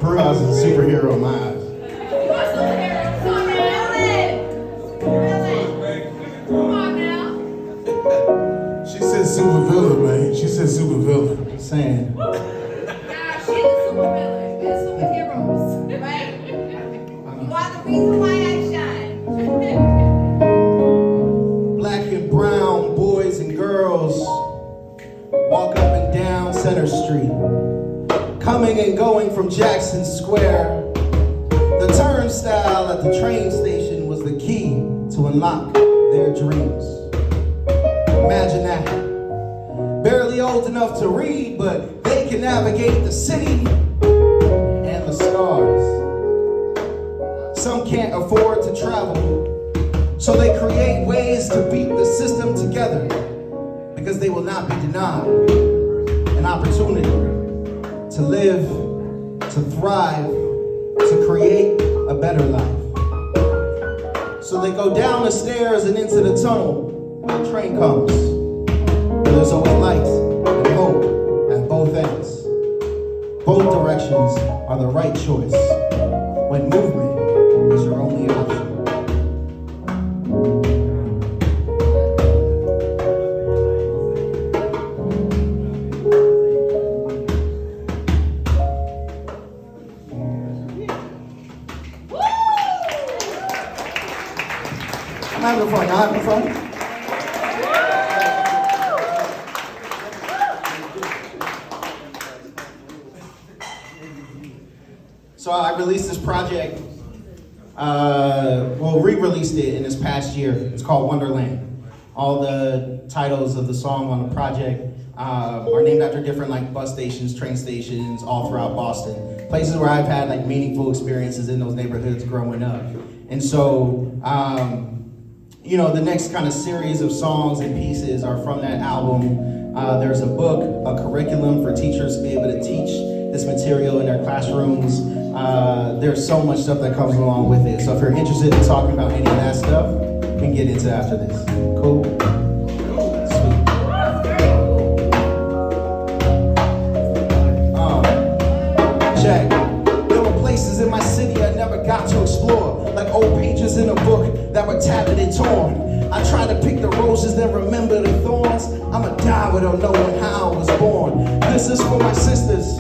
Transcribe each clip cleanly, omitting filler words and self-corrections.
Bruce is a superhero in my eyes. She said super villain, man. She said super villain. Just saying. Nah, she's a super villain. We're superheroes, right? You are the reason why I shine. Black and brown boys and girls walk up and down Center Street, coming and going from Jackson Square. The turnstile at the train station was the key to unlock their dreams. Imagine that. Barely old enough to read, but they can navigate the city and the stars. Some can't afford to travel, so they create ways to beat the system together, because they will not be denied an opportunity to live, to thrive, to create a better life. So they go down the stairs and into the tunnel when the train comes. But there's always light and hope at both ends. Both directions are the right choice when movement is your only option. I'm having fun. Y'all having fun? So I released this project, re-released it in this past year. It's called Wonderland. All the titles of the song on the project are named after different like bus stations, train stations, all throughout Boston. Places where I've had like meaningful experiences in those neighborhoods growing up. And so, the next kind of series of songs and pieces are from that album. There's a book, a curriculum for teachers to be able to teach this material in their classrooms. There's so much stuff that comes along with it. So if you're interested in talking about any of that stuff, we can get into after this. Cool? Sweet. Check. There were places in my city I never got to explore, like old pages in a book that were tattered and torn. I try to pick the roses, then remember the thorns. I'ma die without knowing how I was born. This is for my sisters.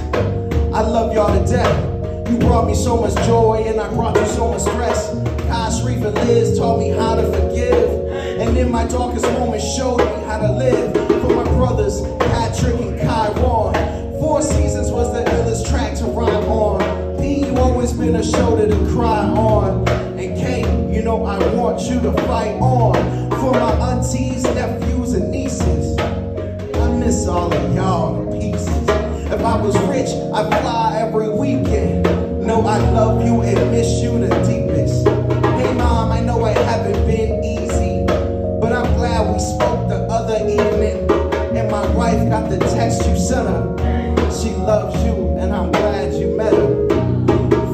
I love y'all to death. You brought me so much joy and I brought you so much stress. Kai, Sharif, and Liz taught me how to forgive, and in my darkest moments showed me how to live. For my brothers, Patrick and Kyron, Four Seasons was the illest track to rhyme on. P, you always been a shoulder to cry on. And K, I want you to fight on. For my aunties, nephews, and nieces, I miss all of y'all to pieces. If I was rich, I'd fly every weekend. No, I love you and miss you the deepest. Hey mom, I know it haven't been easy, but I'm glad we spoke the other evening. And my wife got the text you sent her. She loves you and I'm glad you met her.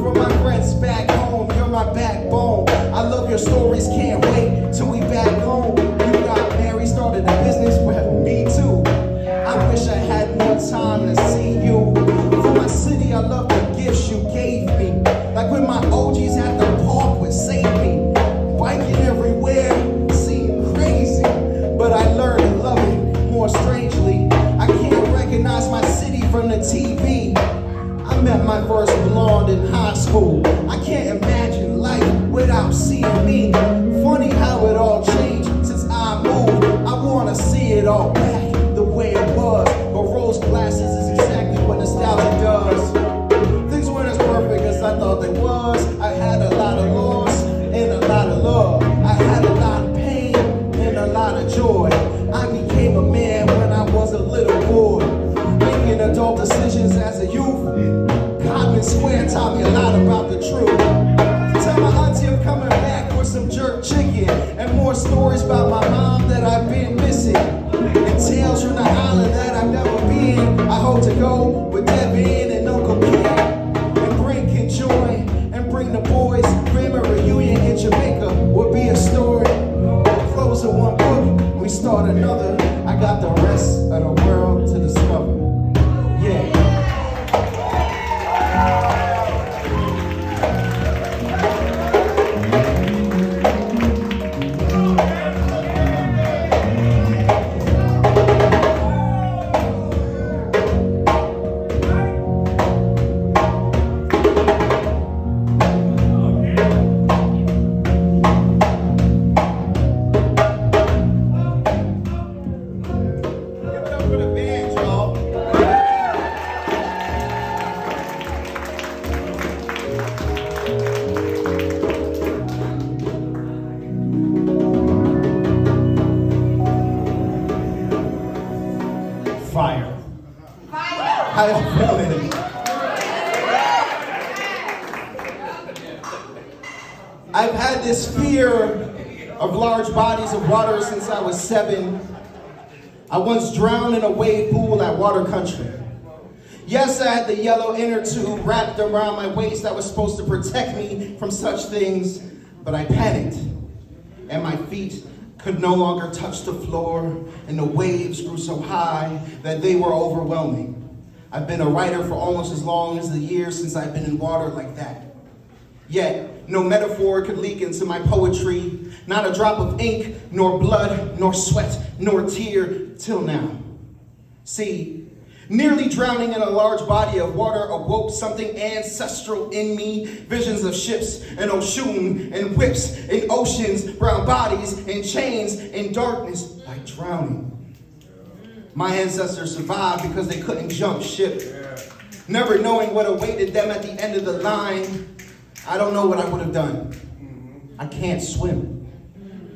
For my friends back home, you're my backbone. I love your stories, can't wait till we back home. You got married, started a business, well, me too. I wish I had more time to see you. For my city, I love the gifts you gave me. Like when my OGs at the park would save me. Biking everywhere seemed crazy, but I learned to love it more strangely. I can't recognize my city from the TV. I met my first blonde in high school. I can't imagine life without seeing me. Funny how it all changed since I moved. I wanna see it all back the way it was, but rose glasses is exactly what nostalgia does. Things weren't as perfect as I thought they was. I had a lot of loss and a lot of love. I had a lot of pain and a lot of joy. I became a man when I was a little boy, making adult decisions as a youth. Common Square taught me a lot about the truth. Tell my auntie I'm coming back with some jerk chicken and more stories about my mom that I've been missing, and tales from the island that I've never been. I hope to go with Devin and Uncle Ken and bring Joy and bring the boys. Grandma reunion in Jamaica would be a story. Close one book, we start another. I got the rest of the world to discover. Yeah. I've had this fear of large bodies of water since I was 7. I once drowned in a wave pool at Water Country. Yes, I had the yellow inner tube wrapped around my waist that was supposed to protect me from such things, but I panicked, and my feet could no longer touch the floor, and the waves grew so high that they were overwhelming. I've been a writer for almost as long as the years since I've been in water like that. Yet, no metaphor could leak into my poetry, not a drop of ink, nor blood, nor sweat, nor tear, till now. See, nearly drowning in a large body of water awoke something ancestral in me. Visions of ships and ocean and whips and oceans, brown bodies and chains in darkness like drowning. My ancestors survived because they couldn't jump ship, never knowing what awaited them at the end of the line. I don't know what I would have done. I can't swim.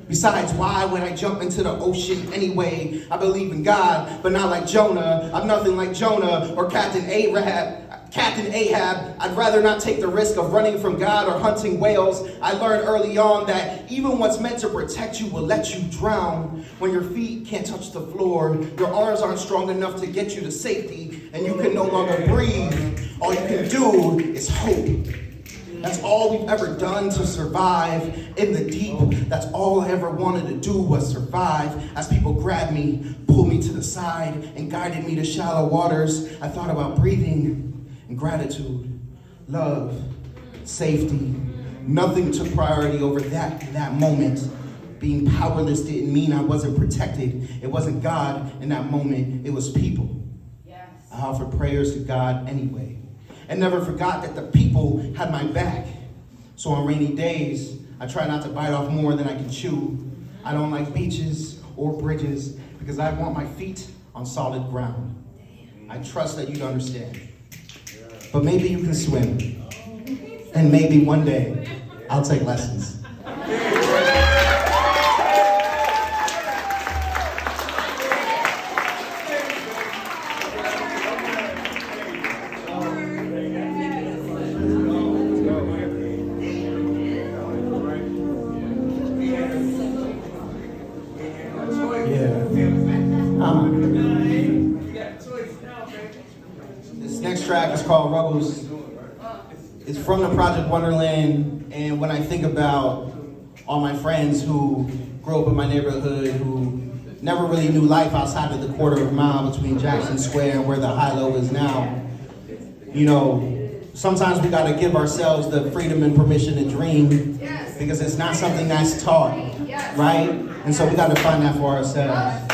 Besides, why would I jump into the ocean anyway? I believe in God, but not like Jonah. I'm nothing like Jonah or Captain Ahab. I'd rather not take the risk of running from God or hunting whales. I learned early on that even what's meant to protect you will let you drown. When your feet can't touch the floor, your arms aren't strong enough to get you to safety, and you can no longer breathe. All you can do is hope. That's all we've ever done to survive in the deep. That's all I ever wanted to do was survive. As people grabbed me, pulled me to the side, and guided me to shallow waters, I thought about breathing and gratitude, love, safety. Nothing took priority over that moment. Being powerless didn't mean I wasn't protected. It wasn't God in that moment, it was people. Yes. I offered prayers to God anyway. And never forgot that the people had my back. So on rainy days, I try not to bite off more than I can chew. I don't like beaches or bridges because I want my feet on solid ground. I trust that you'd understand. But maybe you can swim. And maybe one day, I'll take lessons. This next track is called Ruggles. It's from the Project Wonderland, and when I think about all my friends who grew up in my neighborhood, who never really knew life outside of the quarter of a mile between Jackson Square and where the high-low is now, you know, sometimes we gotta give ourselves the freedom and permission to dream, because it's not something that's taught, right? And so we gotta find that for ourselves.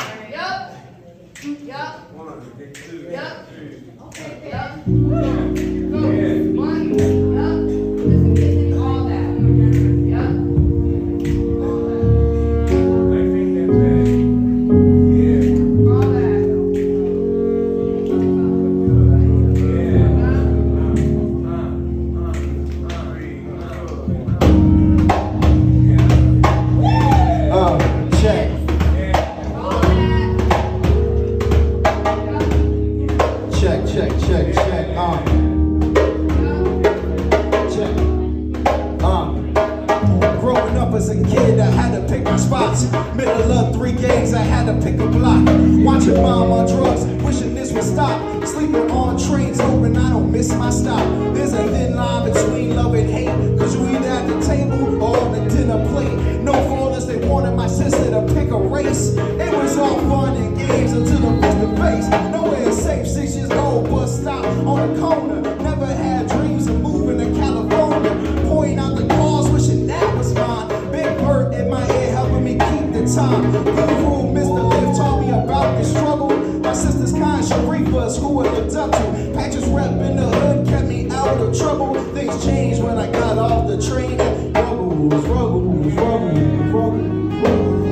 Growing up as a kid, I had to pick my spots. Middle of 3 gangs, I had to pick a block. Watching mom on drugs, wishing this would stop. Sleeping on trains, hoping I don't miss my stop. There's a thin line between love and hate, cause you either at the table or on the dinner plate. No faultless, they wanted my sister to pick a race. It was all fun and games until the face to face. Nowhere is safe, 6 years old, bus stop on the corner. Never had dreams of moving to California. Pointing out the cars, wishing that was mine. Big Bird in my ear, helping me keep the time. Guru, Mr. Lift taught me about the struggle. My sister's kind, Sharifas, who I looked up to. Patches rep in the hood kept me out of trouble. Things changed when I got off the train. Ruggles, ruggles, ruggles, ruggles, ruggles.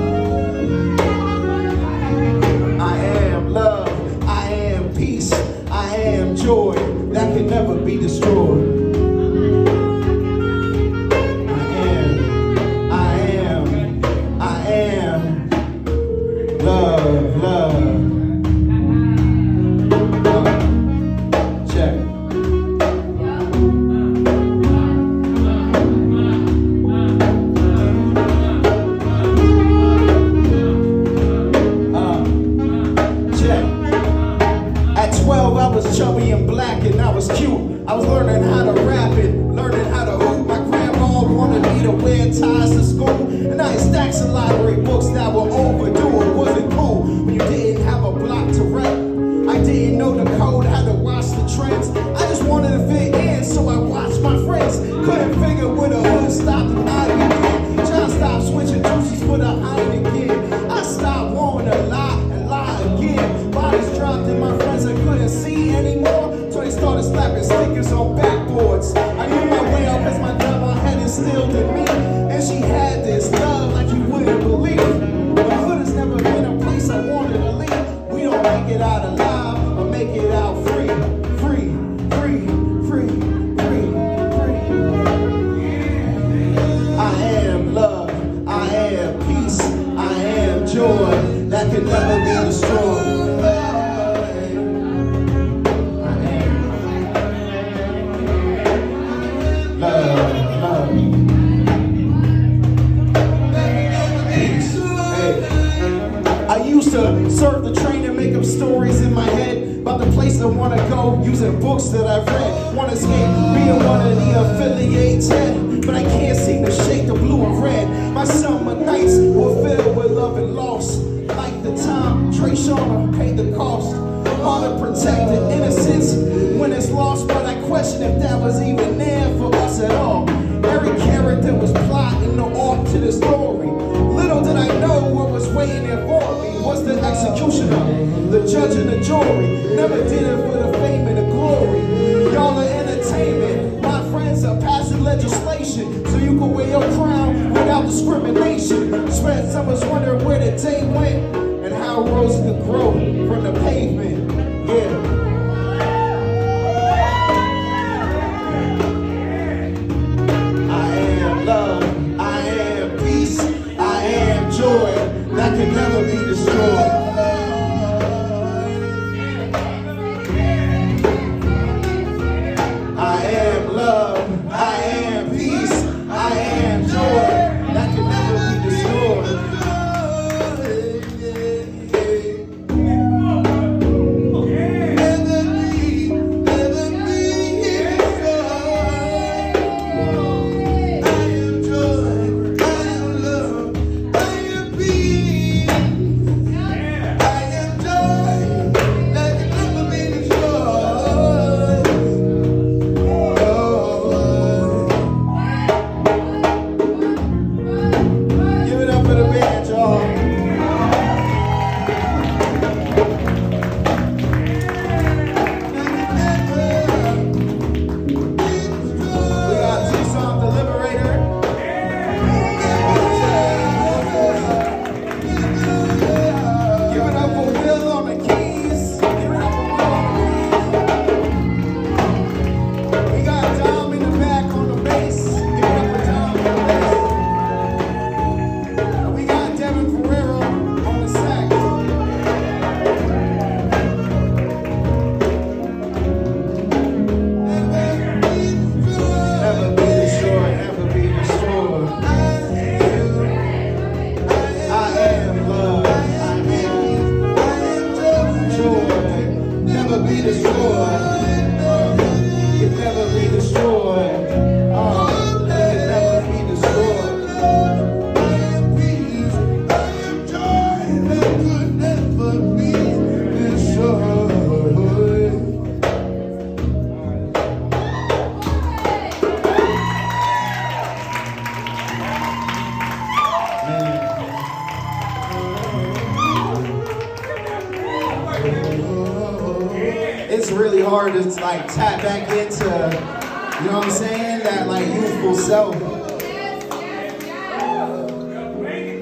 I am love, I am peace, I am joy that can never be destroyed. Love, love. Check. that I've read. Wanna escape being one of the affiliate 10, but I can't seem to shake the blue and red. My summer nights were filled with love and loss. Like the time Trey Shawna paid the cost. Hard to protect the innocence when it's lost, but I question if that was even there for us at all. Every character was plotting the arc to the story. Little did I know what was waiting there for me was the executioner, the judge and the jury. Never did it for the fame and the glory. Y'all are entertainment. My friends are passing legislation so you can wear your crown without discrimination. Spent summers wondering where the day went and how roses could grow from the pavement. Yeah. I am love, I am peace, I am joy that can never be destroyed. I am love, I am peace, I am joy that can never be destroyed. It's really hard to like tap back into, you know what I'm saying, that like youthful self.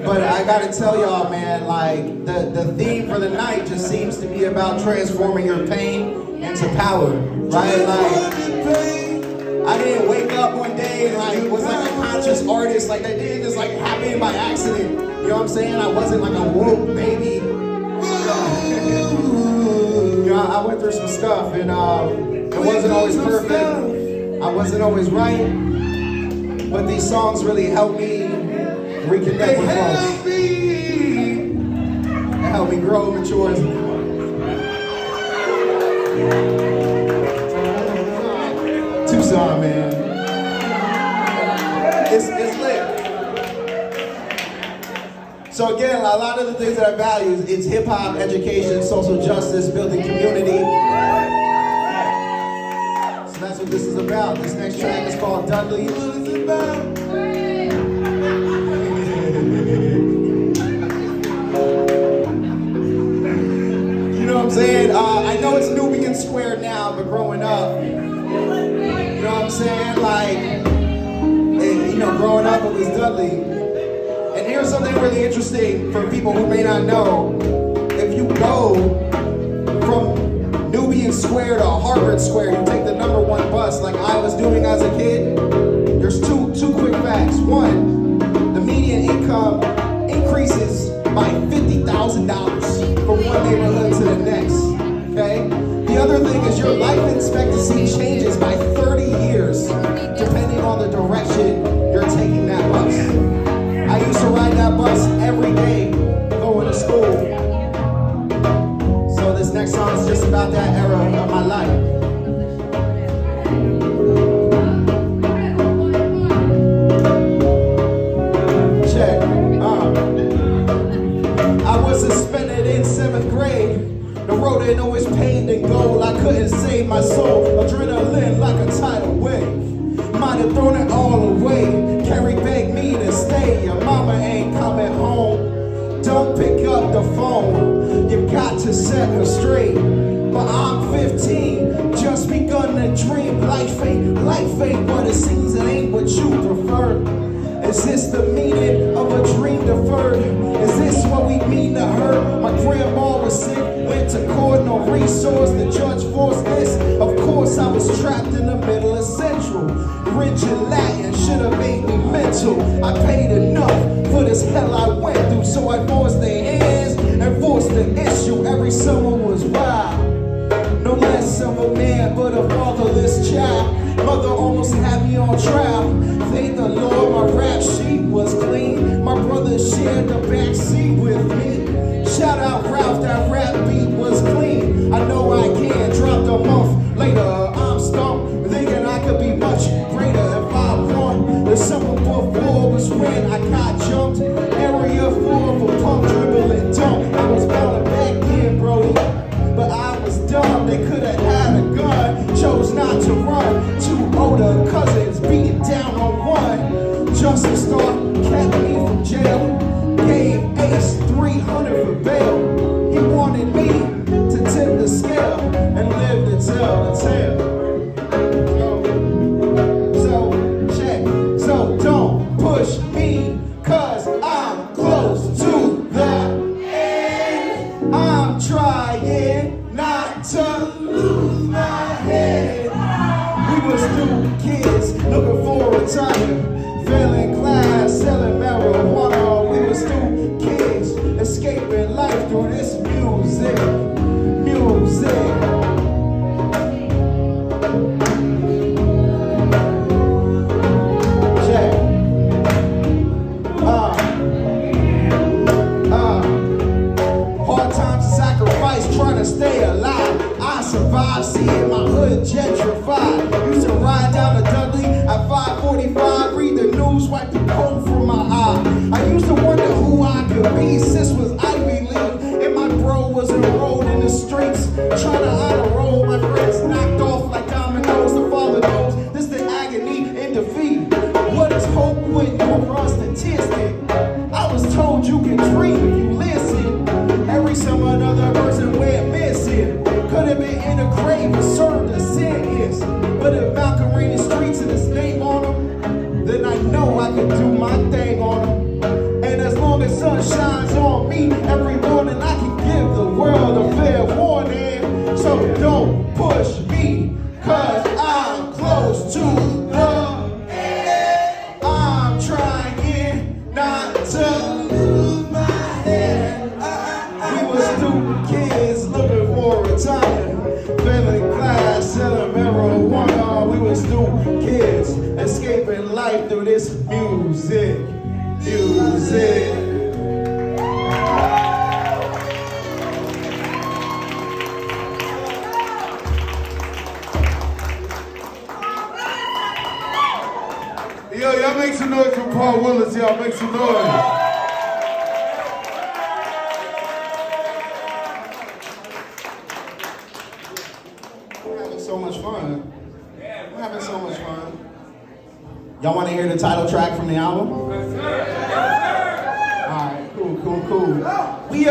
But I gotta tell y'all, man, like the theme for the night just seems to be about transforming your pain into power, right? Like I didn't wake up one day and like was like a conscious artist, like that didn't just like happen by accident. You know what I'm saying? I wasn't like a woke baby. You know, I went through some stuff and it wasn't always perfect. I wasn't always right. But these songs really helped me reconnect with folks. It helped me grow, mature. Tucson, man. It's lit. So again, a lot of the things that I value is hip-hop, education, social justice, building community. So that's what this is about. This next track is called Dudley. What is it about? You know what I'm saying? I know it's Nubian Square now, but growing up, you know what I'm saying? Like, you know, growing up it was Dudley. And here's something really interesting for people who may not know. If you go from Nubian Square to Harvard Square, you take the #1 bus like I was doing as a kid, there's two quick facts. One, the median income increases by $50,000 from one neighborhood to the next, okay? The other thing is your life expectancy changes by 30 years depending on the direction you're taking that bus. I used to ride that bus every day going to school. So this next song is just about that era of my life. don't pick up the phone. You've got to set her straight. But I'm 15, just begun to dream. Life ain't what it seems, it ain't what you prefer. Is this the meaning of a dream deferred? Is this what we mean to her? My grandma was sick, went to court, no resource, the judge forced this. Of course I was trapped in the middle of Central. Rich in Latin should have made me mental. I paid enough for this hell I went through, so I forced their hands and forced the issue. Every summer was wild. No less of a man, but a fatherless child. Mother almost had me on trial. Thank the Lord, my rap sheet was clean. My brother shared the back seat with me. Shout out Ralph, that rap beat was clean. I know I can. Dropped a month later, I'm stumped, thinking I could be much greater if I won. The summer before was when I got jumped. Area 4 for pump, dribble, and dunk. I was ballin' back then, bro. But I was dumb, they could've had a gun. Chose not to run. Two older cousins beating down on one. Justice Star kept me from jail. Gave Ace 300 for bail. He wanted me to tip the scale and live to tell the tale. So check, so don't push me, cause I'm close to the end. I'm trying not to lose my head. We were student kids looking for a time, failing class, selling marijuana. We were student kids escaping life through this music. Check. Hard times and sacrifice, trying to stay alive. I survived seeing my hood gentrified. Used to ride down to Dudley at 5:45, read the news, wipe the cold from my eye. I used to wonder who I could be. Sis was Ivy League, and my bro was enrolled in the streets, trying to honor roll. My friends knocked off like dominoes. The father knows this the agony and defeat. What is hope when you run statistic? I was told you can dream if you listen. Every summer another person went missing. Could have been in a grave and served a sentence. But if Malcolm ran the streets and his name on him, then I know I can do my thing on him. And as long as sun shines on me every morning, I can give the world a fair warning. So don't push me, cause I'm close to the end. I'm trying not to lose my head. We were student kids looking for retirement, failing class, selling marijuana. We were student kids escaping life through this music. Yo, y'all make some noise for Paul Willis, y'all make some noise. We're having so much fun. We're having so much fun. Y'all want to hear the title track from the album? Alright, cool. We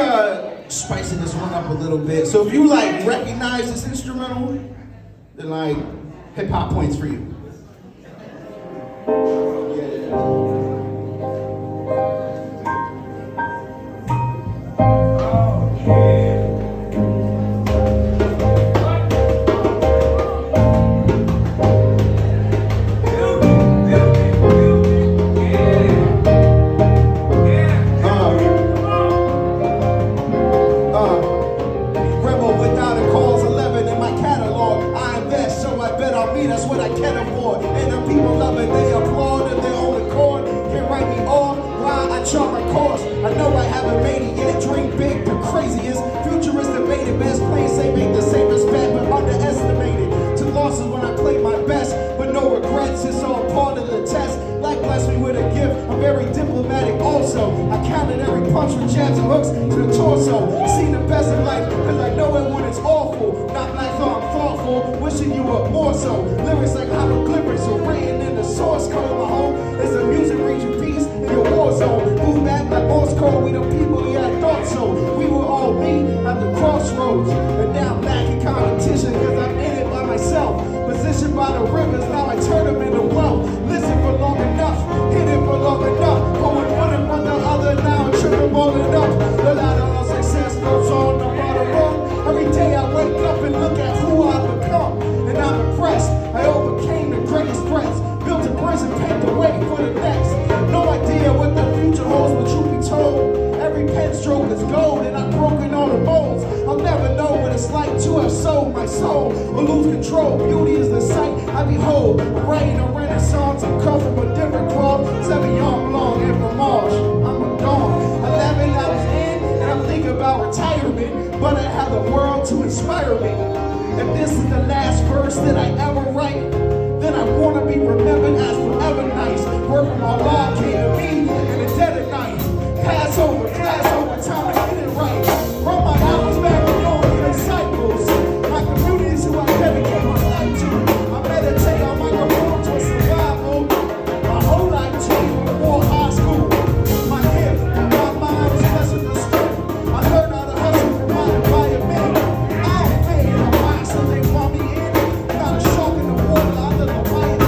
spicing this one up a little bit. So if you like recognize this instrumental, then like hip hop points for you. That's what I can afford. And the people love it, they applaud of their own accord. Can't write me off while I chart my course. I know I haven't made it yet. Dream big, the craziest. Futurists debated. Best players say make the safest bet, but underestimated. To losses when I play my best, but no regrets. It's all part of the test. Life blessed me with a gift. I'm very diplomatic also. I counted every punch with jabs and hooks to the torso. Seen the best in life, cause I know it when it's awful. Not black, so I'm thoughtful. Wishing you were more so. Lyrics like hieroglyphics are written in the source code. My home is a music region piece in your war zone. Move back like Morse code. We the people, yeah. soul or lose control. Beauty is the sight I behold. Writing a renaissance, I'm come from a different cloth. 7 young long and Fromage, I'm a dawn. 11 I was in, and I'm thinking about retirement, but I have the world to inspire me. If this is the last verse that I ever write, then I want to be remembered as forever nice. Working my law came to me in the dead of night. Pass over, class over, time to get it right. Run my hours back and on the disciples. My communities who I dedicate my life to. I meditate on my report to survival. My whole life changed from war high school. My gift, my mind was blessed with the strength. I learned how to hustle from my environment. I don't fit in a box that they want me in. Not a shark in the water, I live a lion.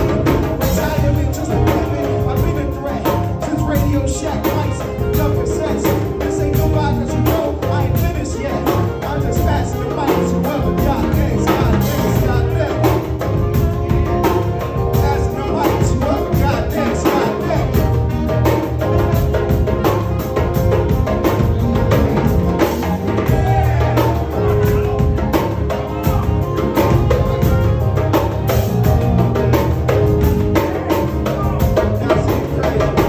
Retirement just a pivot, I've been a threat. Since Radio Shack lights, love cassettes. This ain't nobody, cause you know I ain't finished yet. I'm just passing the mic to whoever got next, got next, got next. Passing the mic to whoever got next, got next. That's it, crazy.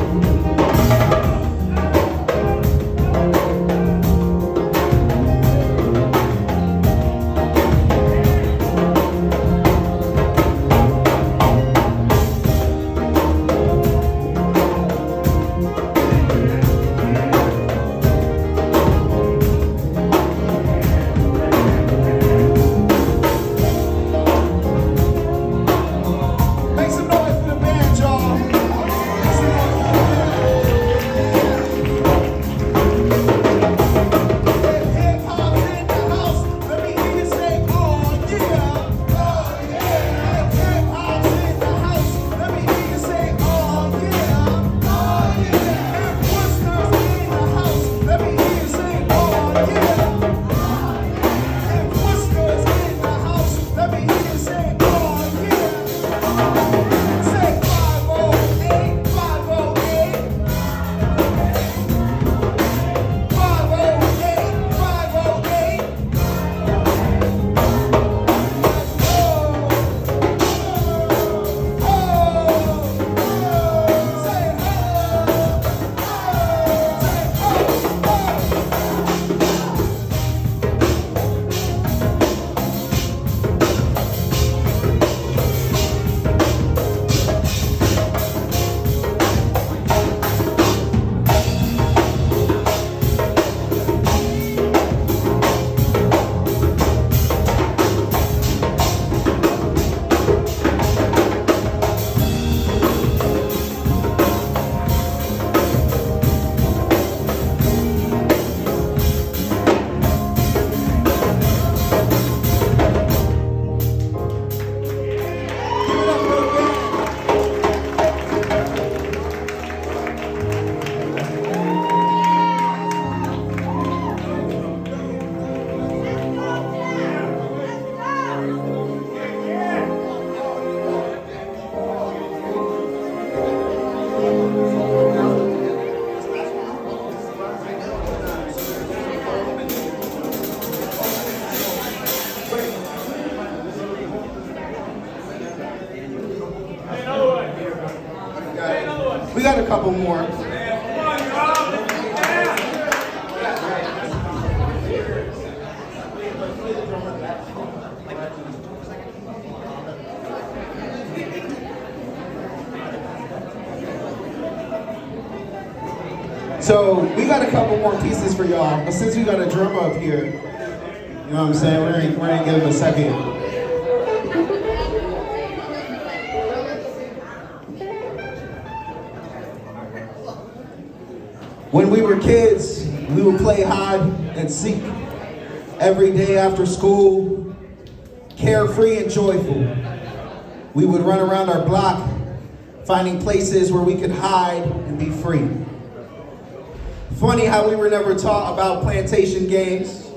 Make some noise for the band, y'all. Make some noise for the band. If hip-hop's in the house, let me hear you say, oh yeah, oh yeah. If hip-hop's in the house, let me hear you say, oh yeah, oh yeah. If Worcester's in the house, let me hear you say, oh yeah. If Worcester's in the house, let me hear you say, oh yeah. Say 508, 508. 508, 508. Give it up for the band. We got a couple more. So we got a couple more pieces for y'all, but since we got a drummer up here, you know what I'm saying, we're gonna give him a second. When we were kids, we would play hide and seek every day after school, carefree and joyful. We would run around our block, finding places where we could hide and be free. Funny how we were never taught about plantation games,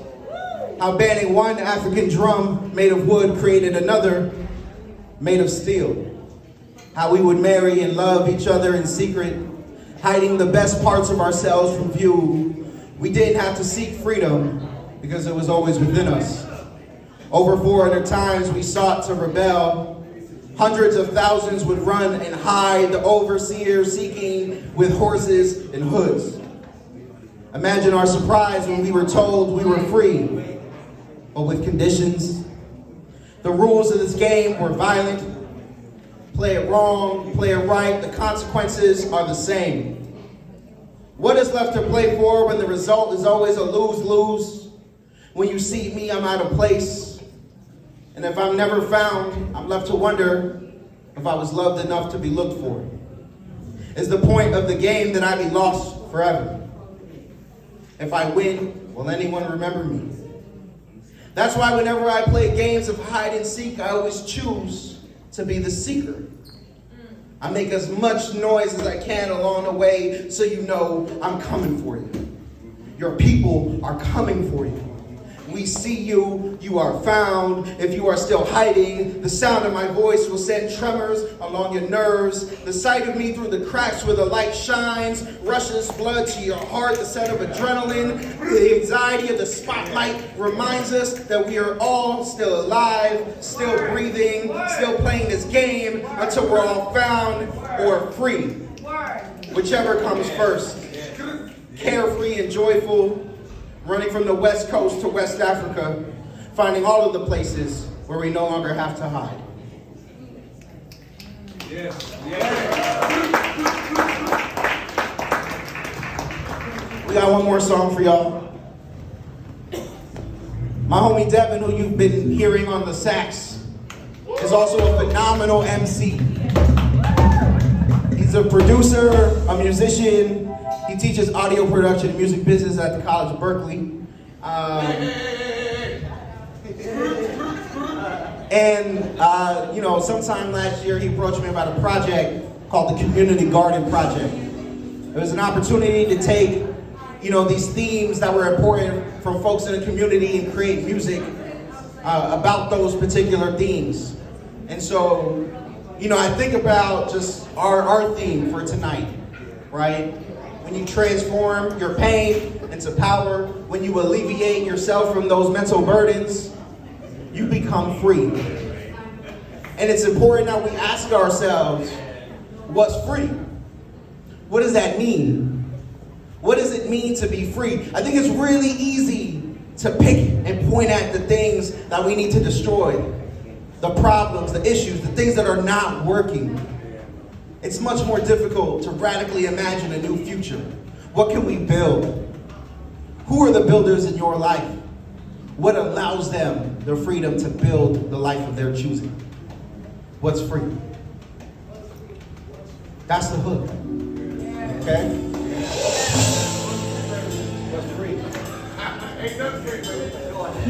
how banning one African drum made of wood created another made of steel, how we would marry and love each other in secret, hiding the best parts of ourselves from view. We didn't have to seek freedom because it was always within us. Over 400 times we sought to rebel. Hundreds of thousands would run and hide, the overseers seeking with horses and hoods. Imagine our surprise when we were told we were free, but with conditions. The rules of this game were violent. Play it wrong, play it right, the consequences are the same. What is left to play for when the result is always a lose-lose? When you see me, I'm out of place. And if I'm never found, I'm left to wonder if I was loved enough to be looked for. Is the point of the game that I be lost forever? If I win, will anyone remember me? That's why whenever I play games of hide and seek, I always choose to be the seeker. I make as much noise as I can along the way so you know I'm coming for you. Your people are coming for you. We see you, you are found. If you are still hiding, the sound of my voice will send tremors along your nerves. The sight of me through the cracks where the light shines rushes blood to your heart, the set of adrenaline. The anxiety of the spotlight reminds us that we are all still alive, still breathing, still playing this game until we're all found or free. Whichever comes first. Carefree and joyful, running from the West Coast to West Africa, finding all of the places where we no longer have to hide. Yes. We got one more song for y'all. My homie Devin, who you've been hearing on the sax, is also a phenomenal MC. He's a producer, a musician. He teaches audio production and music business at the College of Berkeley. Sometime last year he approached me about a project called the Community Garden Project. It was an opportunity to take, these themes that were important from folks in the community and create music about those particular themes. And so, I think about just our theme for tonight, right? When you transform your pain into power, when you alleviate yourself from those mental burdens, you become free. And it's important that we ask ourselves, what's free? What does that mean? What does it mean to be free? I think it's really easy to pick and point at the things that we need to destroy, the problems, the issues, the things that are not working. It's much more difficult to radically imagine a new future. What can we build? Who are the builders in your life? What allows them the freedom to build the life of their choosing? What's free? That's the hook. Okay? What's free? Ain't nothing free, baby. Go ahead.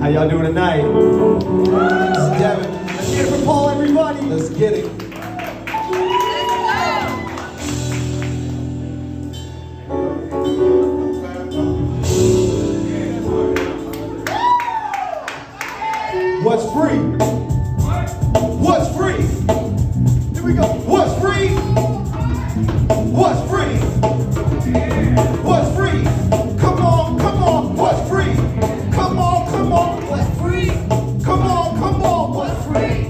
How y'all doing tonight? This is Devin. Let's get it for Paul, everybody. Let's get it. What's free? What's free? Here we go. What's free? What's free? What's free? Come on, what's free? Come on, what's free? Come on, what's free?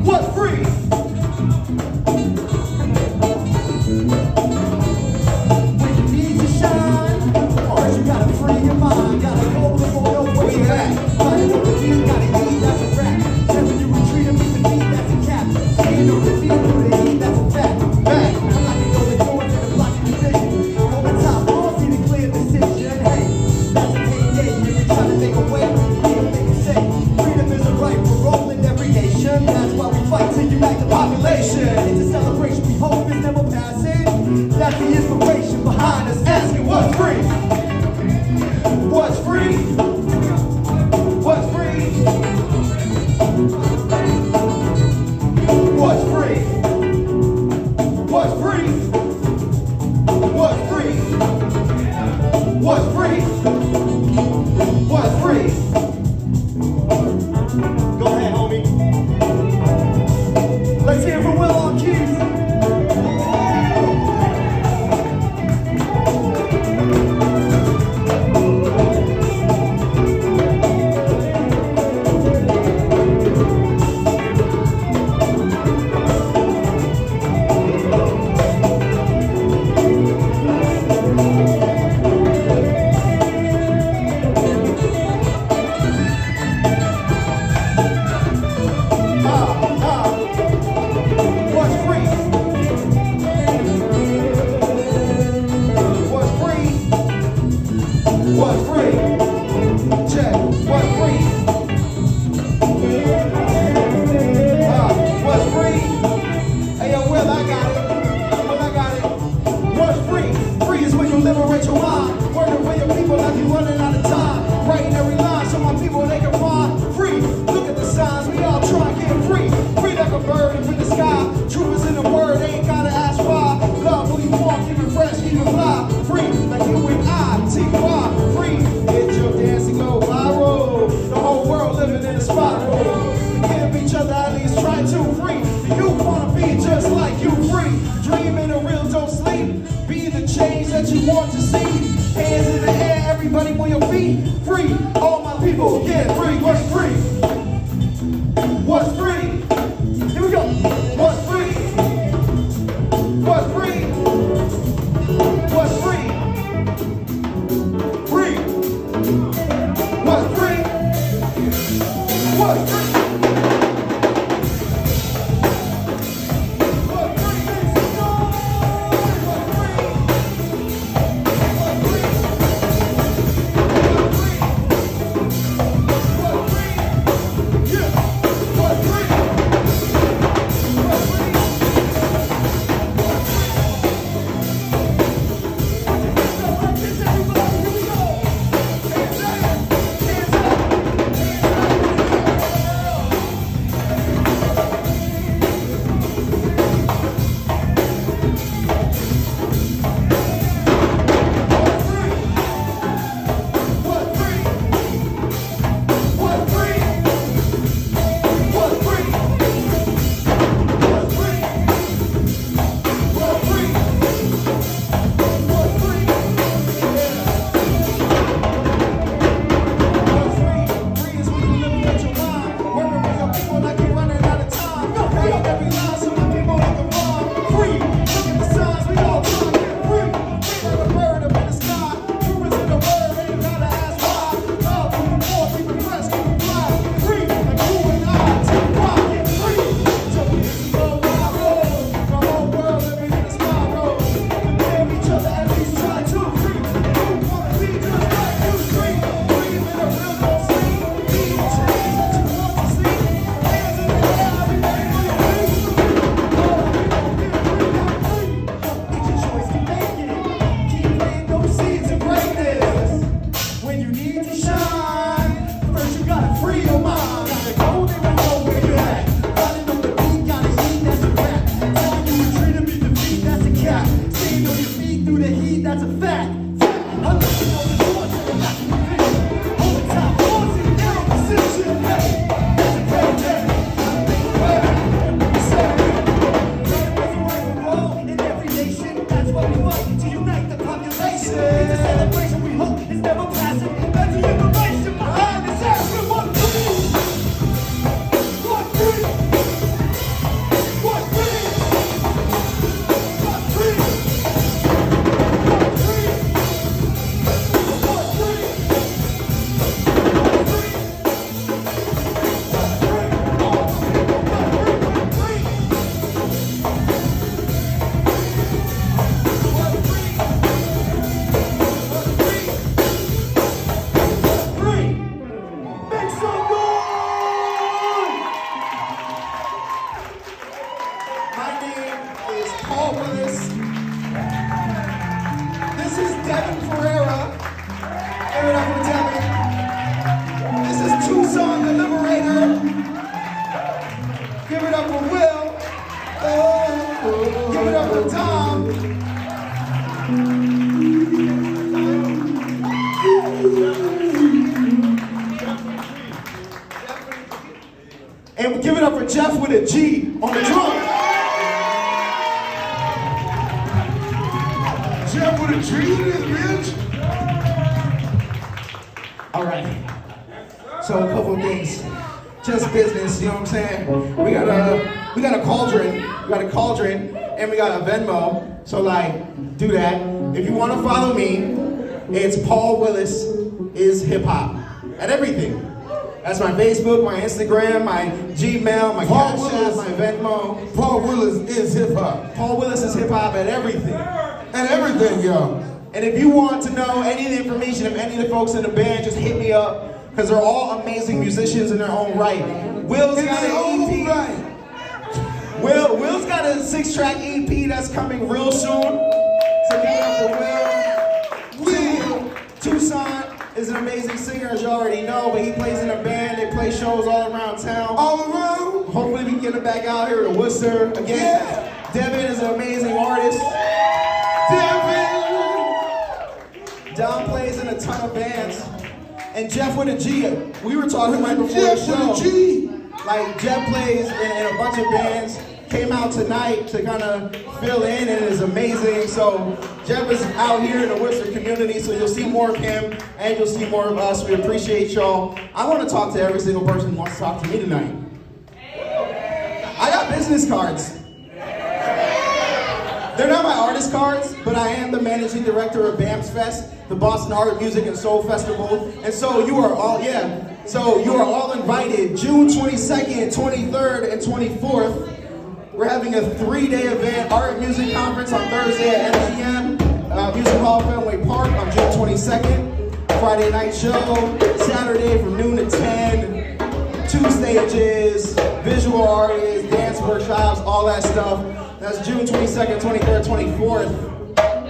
What's free? When you need to shine, first you gotta free your mind. Gotta go before your way back. Gotta know the beat, gotta eat, that's a fact. Then when you retreat and meet the beat, that's a cap. Stand on the feet, through the heat, that's a fact. Back, I'm like to go the door to the block of decision. Over top, all see the clear decision. Hey, that's a heyday. If you're trying to make a way, you make it say. Freedom is a right, we're rolling every nation. That's why we fight to unite the population. It's a celebration, we hope it's never passing. That's the inspiration behind us asking what's free? What's free? What's free? What's free? What's free? What's free? What's free? What's free? Go ahead, homie. Let's hear it from What's free? Check. What's free? What's free? Hey, yo, Will, I got it. Will, I got it. What's free? Free is when you liberate your mind. Working for your people like you running out of time. Writing every line so my people they can find free. Look at the signs, we all try to get free. Free like a bird up in the sky. Truth is in the word, they ain't gotta ask why. Love who you want, keep it fresh, keep it fly. Free like you and I, T-Y. Free, hit your dance and go viral. The whole world living in a spiral. Give each other at least try to free. You wanna be just like you free. Dreaming a real don't sleep. Be the change that you want to see. Hands in the air, everybody move your feet. Free, all my people get free. What's free? What's free? Here we go. What's free? What's free? What's free? Free. What's free? What's free? Willis. This is Devin Ferreira. Give it up for Devin. This is Tucson the Liberator. Give it up for Will. Give it up for Tom. And give it up for Jeff with a G on the drum. Jeff with a G in this bitch. All right. So a couple of things, just business. You know what I'm saying? We got a Cauldron. We got a Cauldron, and we got a Venmo. So like, do that. If you want to follow me, it's Paul Willis is hip hop at everything. That's my Facebook, my Instagram, my Gmail, my Cash App, my Venmo. Paul Willis is hip hop. Paul Willis is hip hop at everything. And everything, y'all. And if you want to know any of the information of any of the folks in the band, just hit me up, because they're all amazing musicians in their own right. Will's got an EP. Will's got a 6-track EP that's coming real soon. So give it up for Will. Tucson is an amazing singer, as you already know, but he plays in a band. They play shows all around town. All around. Hopefully we can get him back out here to Worcester again. Yeah. Devin is an amazing artist. Devin. Don plays in a ton of bands. And Jeff with a G. We were talking right before the show. Jeff with a G. Like, Jeff plays in a bunch of bands. Came out tonight to kind of fill in, and it is amazing. So Jeff is out here in the Worcester community, so you'll see more of him and you'll see more of us. We appreciate y'all. I want to talk to every single person who wants to talk to me tonight. I got business cards. They're not my artist cards, but I am the managing director of BAMS Fest, the Boston Art, Music, and Soul Festival. And so you are all invited June 22nd, 23rd, and 24th. We're having a 3-day event, Art and Music Conference on Thursday at MGM, Music Hall, Fenway Park on June 22nd. Friday night show, Saturday from noon to 10. 2 stages, visual artists, dance workshops, all that stuff. That's June 22nd, 23rd, 24th.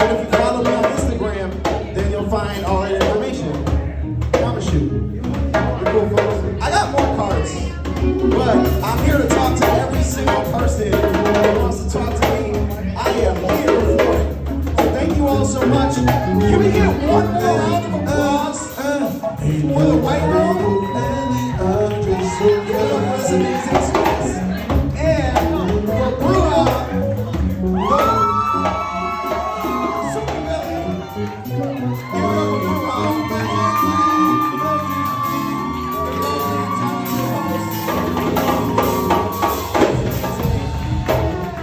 And if you follow me on Instagram, then you'll find all that information. Promise you. You're cool, folks. I got more cards, but I'm here to talk to every single person who wants to talk to me. I am here for it. So thank you all so much. Can we get one more round of applause for the White Room?